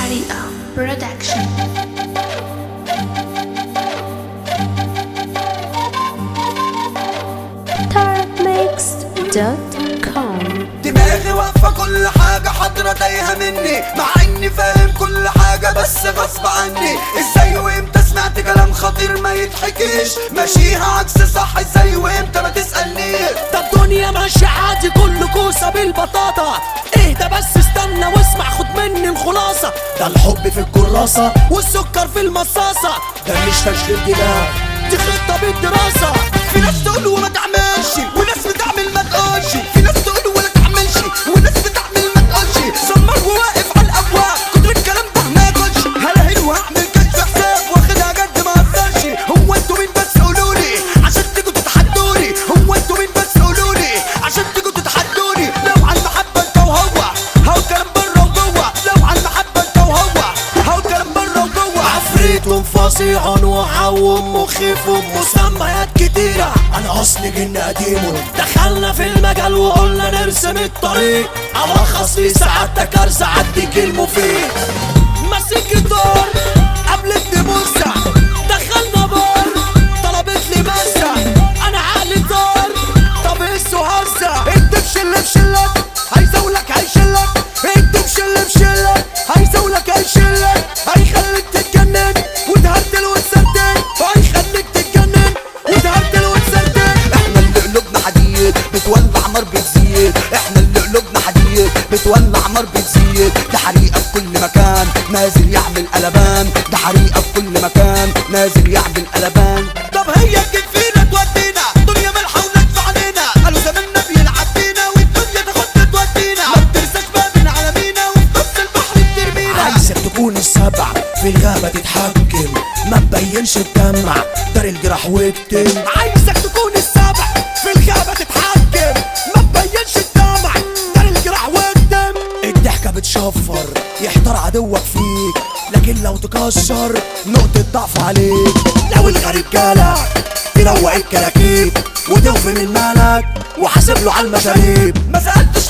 حريقة برودكشن. tarabmixed.com. دماغي واقفة كل حاجة حاضرة تايهة مني، مع اني فاهم كل حاجة بس غصب عني. ازاي وامتى سمعت كلام خطير ما يتحكيش؟ ماشيها عكس صح، ازاي وامتى ما تسألنيش؟ ده الدنيا ماشية عادي كل كوسة بالبطاطا، اهدى بس استنى واسمع خد مني الخلاصة. ده الحب في الكراسة والسكر في المصاصة، ده مش تشغيل دماغ دي خطة بالدراسة. في ناس تقول وما تعملش، وناس بتعمل ما تقولش. في ناس تقول ولا تعملش، وناس بتعمل ما تقولش. صمر وواقف على الابواب، كتر الكلام ده ما ياكلش. هلاهل وهعمل كشف حساب، واخدها جد ما اقدرش. هو انتوا مين بس قولولي عشان تيجوا تتحدوني؟ هو انتوا مين بس قولولي عشان تيجوا تتحدوني؟ لو على المحبة انت وهو، هو الكلام بره وجوه. لو على المحبة انت وهو، هو الكلام بره وجوه. عفريت وفصيح وحوم مخيف ومسميات كتيرة، انا اصلي جن قديم. دخلنا في المجال وقلنا نرسم الطريق، الخص في سعادتك ارزع اديك المفيد. ماسك جيتار قابلتني موسى، دخلنا بار طلبت لي مسا، انا عقلي طار طب هسه هزة. انت بشلك هيزولك هيشلك، انت بشلك هيزولك هيشلك. هيخليك تتجنن وتهرتل وتسدد، هيخليك تتجنن وتهرتل وتسدد. احنا اللي قلوبنا حديد بتولع نار بتزيد، احنا اللي قلوبنا حديد بتولع نار بتزيد. ده حريقة في كل مكان نازل يعمل قلبان، ده حريقة في كل مكان نازل يعمل قلبان. طب هي تجيب فينا تودينا، دنيا ملحة وندفع علينا. قالوا زماننا بيلعب بينا والدنيا تاخد تودينا. ما بترساش بابنا على مينا وفي نص البحر بترمينا. عايزك تكون السبع في الغابة تتحكم، ما تبينش تدمع دار الجراح واكتم. عايزك تكون السبع في الغابة تتحكم، ما تبينش تدمع دار الجراح واكتم. الضحكة بتشفر يحتار عدوك فيك، لكن لو تكسر نقطة ضعف عليك. لو الغريب جالك تروق الكراكيب وتوفي من مالك وحاسب له على المشاريب. ما سألتش